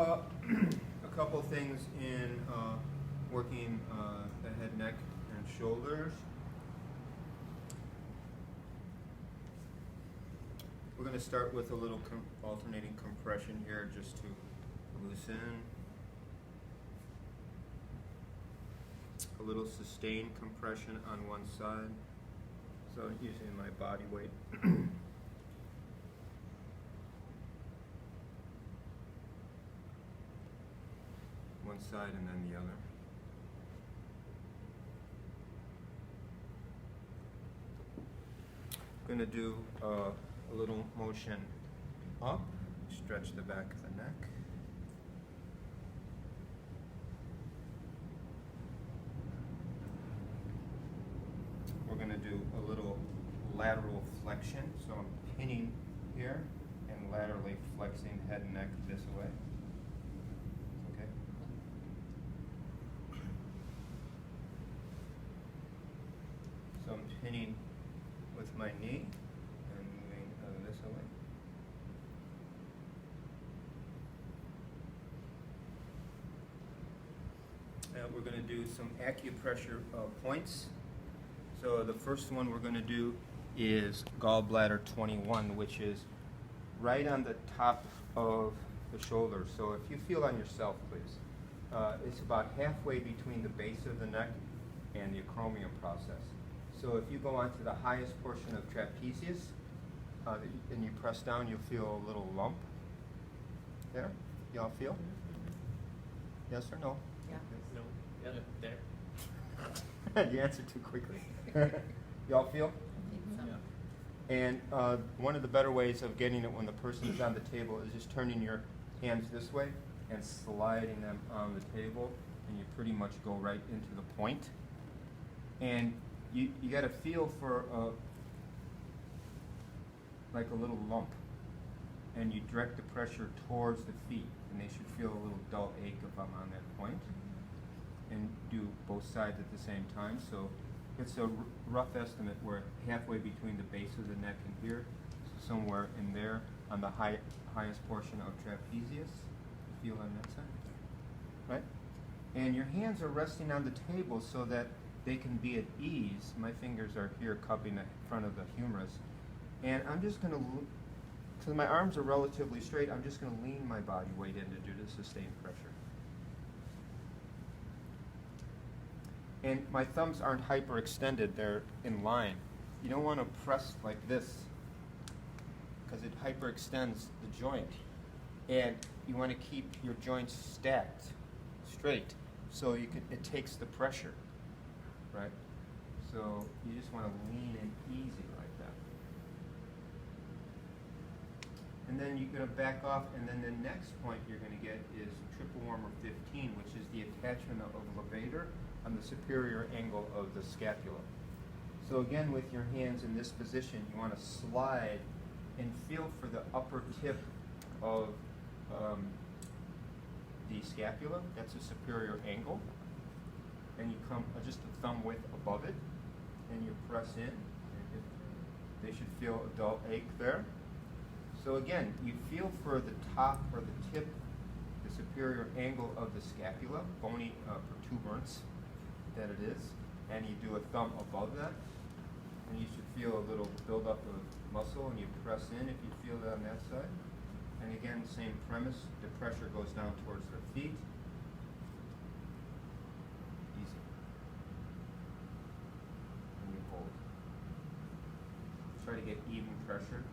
A couple things in working the head, neck, and shoulders. We're going to start with a little alternating compression here just to loosen. A little sustained compression on one side. So using my body weight. One side and then the other. I'm going to do a little motion up, stretch the back of the neck. We're going to do a little lateral flexion, so I'm pinning here and laterally flexing head and neck this way. Okay. So I'm pinning with my knee and moving this way. We're going to do some acupressure points. So the first one we're going to do is gallbladder 21, which is right on the top of the shoulder. So if you feel on yourself, please. It's about halfway between the base of the neck and the acromion process. So if you go onto the highest portion of trapezius and you press down, you'll feel a little lump. There? Y'all feel? Yes or no? Yeah. No. Yeah, there. You answered too quickly. Y'all feel? Yeah. And one of the better ways of getting it when the person is on the table is just turning your hands this way and sliding them on the table, and you pretty much go right into the point. And you got to feel for like a little lump, and you direct the pressure towards the feet, and they should feel a little dull ache if I'm on that point. And do both sides at the same time. So it's a rough estimate. We're halfway between the base of the neck and here, somewhere in there on the highest portion of trapezius. Feel on that side, right? And your hands are resting on the table so that they can be at ease. My fingers are here cupping the front of the humerus. And I'm just going to, so my arms are relatively straight, I'm just going to lean my body weight in to do the sustained pressure. And my thumbs aren't hyperextended, they're in line. You don't want to press like this because it hyperextends the joint. And you want to keep your joints stacked straight so it takes the pressure, right? So you just want to lean in easy like that. And then you're going to back off, and then the next point you're going to get is triple warmer 15, which is the attachment of a levator on the superior angle of the scapula. So again, with your hands in this position, you want to slide and feel for the upper tip of the scapula. That's a superior angle. And you come just a thumb width above it, and you press in. They should feel a dull ache there. So again, you feel for the top or the tip, the superior angle of the scapula, bony protuberance that it is, and you do a thumb above that, and you should feel a little buildup of muscle, and you press in if you feel that on that side. And again, same premise, the pressure goes down towards their feet. Easy. And you hold. Try to get even pressure.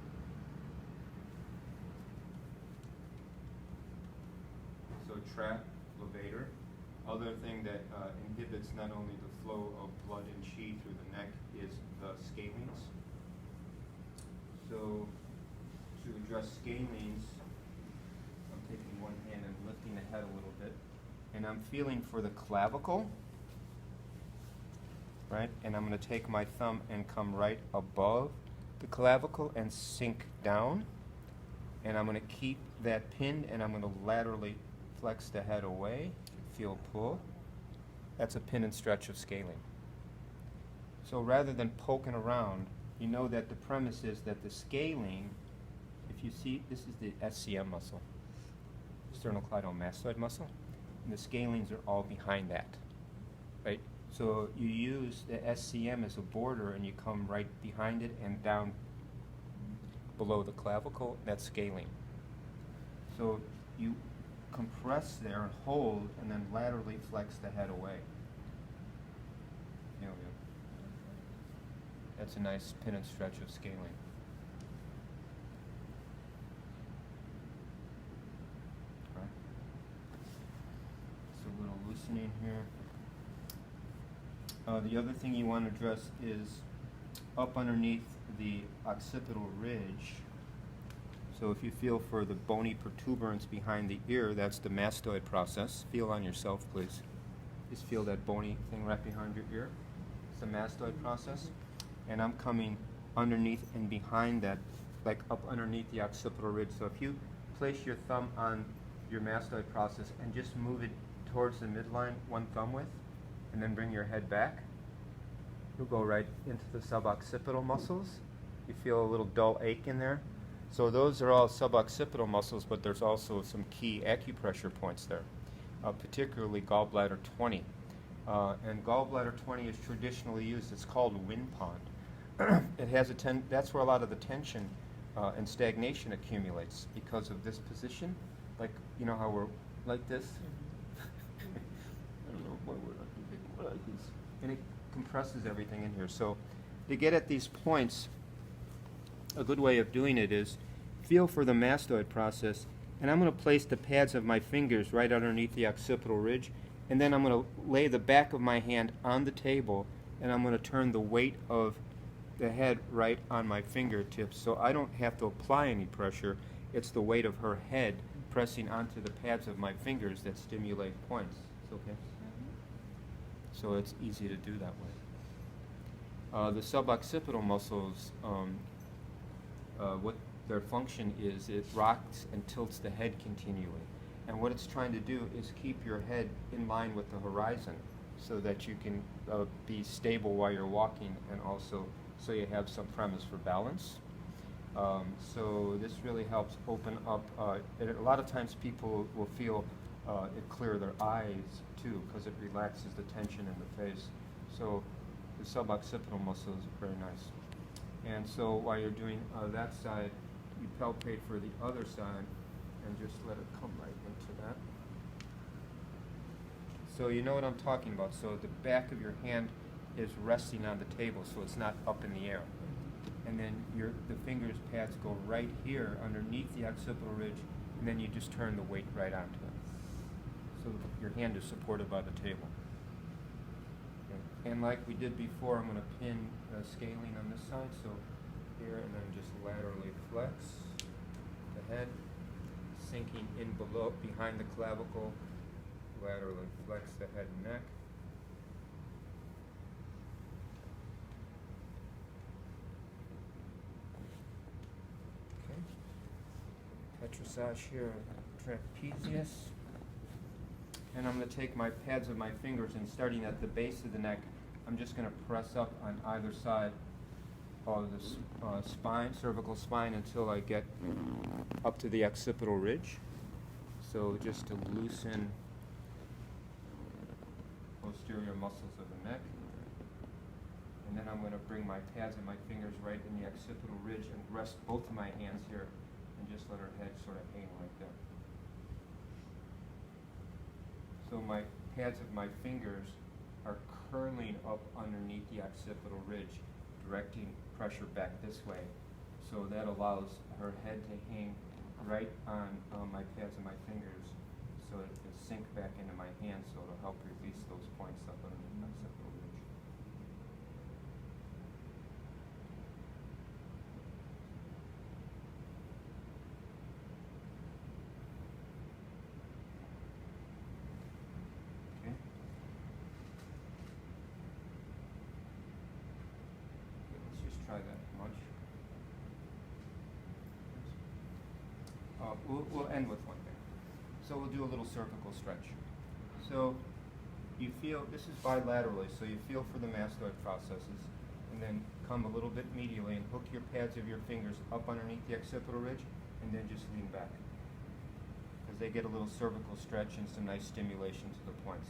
So trap, levator. Other thing that inhibits not only the flow of blood and chi through the neck is the scalenes. So to address scalenes, I'm taking one hand and lifting the head a little bit, and I'm feeling for the clavicle, right? And I'm going to take my thumb and come right above the clavicle and sink down, and I'm going to keep that pinned, and I'm going to laterally flex the head away. Feel pull. That's a pin and stretch of scalene. So rather than poking around, you know that the premise is that the scalene, if you see, this is the SCM muscle. sternocleidomastoid muscle, and the scalenes are all behind that, right? So you use the SCM as a border, and you come right behind it and down below the clavicle. That's scalene. So you compress there and hold, and then laterally flex the head away. There we go. That's a nice pin and stretch of scalene. Okay. It's a little loosening here. The other thing you want to address is up underneath the occipital ridge. So if you feel for the bony protuberance behind the ear, that's the mastoid process. Feel on yourself, please. Just feel that bony thing right behind your ear. It's the mastoid process. And I'm coming underneath and behind that, like up underneath the occipital ridge. So if you place your thumb on your mastoid process and just move it towards the midline, one thumb width, and then bring your head back, you'll go right into the suboccipital muscles. You feel a little dull ache in there. So those are all suboccipital muscles, but there's also some key acupressure points there, particularly gallbladder 20. And gallbladder 20 is traditionally used. It's called wind pond. It has that's where a lot of the tension and stagnation accumulates because of this position. Like, you know how we're like this? I don't know why we're like this. And it compresses everything in here. So to get at these points, a good way of doing it is feel for the mastoid process, and I'm going to place the pads of my fingers right underneath the occipital ridge, and then I'm going to lay the back of my hand on the table, and I'm going to turn the weight of the head right on my fingertips, so I don't have to apply any pressure. It's the weight of her head pressing onto the pads of my fingers that stimulate points. It's okay? So it's easy to do that way. The suboccipital muscles, what their function is, it rocks and tilts the head continually. And what it's trying to do is keep your head in line with the horizon so that you can be stable while you're walking, and also so you have some premise for balance. So this really helps open up. A lot of times people will feel it clear their eyes too, because it relaxes the tension in the face. So the suboccipital muscle is very nice. And so while you're doing that side, you palpate for the other side and just let it come right into that. So you know what I'm talking about. So the back of your hand is resting on the table, so it's not up in the air. And then the fingers pads go right here underneath the occipital ridge, and then you just turn the weight right onto it. So your hand is supported by the table. Okay. And like we did before, I'm going to pin scalene on this side, so here, and then just laterally flex the head, sinking in below, behind the clavicle, laterally flex the head and neck. Okay. Petrissage here, trapezius. And I'm going to take my pads of my fingers, and starting at the base of the neck, I'm just going to press up on either side of the spine, cervical spine, until I get up to the occipital ridge. So just to loosen posterior muscles of the neck. And then I'm going to bring my pads and my fingers right in the occipital ridge and rest both of my hands here and just let her head sort of hang like that. So my pads of my fingers are curling up underneath the occipital ridge, directing pressure back this way. So that allows her head to hang right on my pads of my fingers, so it can sink back into my hand, so it'll help release those points up underneath the occipital ridge. Okay. Let's just try that much. We'll end with one thing. So we'll do a little cervical stretch. So you feel, this is bilaterally, so you feel for the mastoid processes, and then come a little bit medially and hook your pads of your fingers up underneath the occipital ridge, and then just lean back. Because as they get a little cervical stretch and some nice stimulation to the points.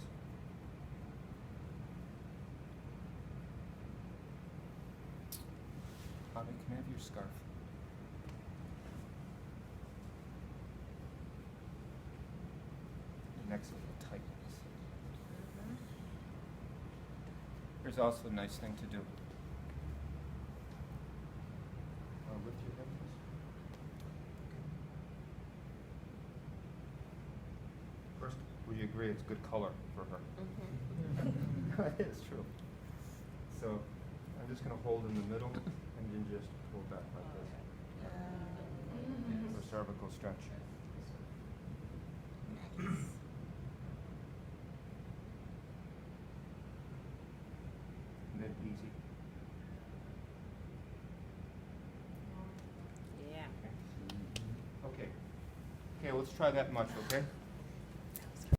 Bobby, can I have your scarf? Your neck's a little tight. Here's also a nice thing to do. Lift your head, please. First, will you agree it's good color for her? It is true. So, I'm just going to hold in the middle and then just pull back like this. For cervical stretch. And then easy. Yeah. Okay. Okay, let's try that much, okay?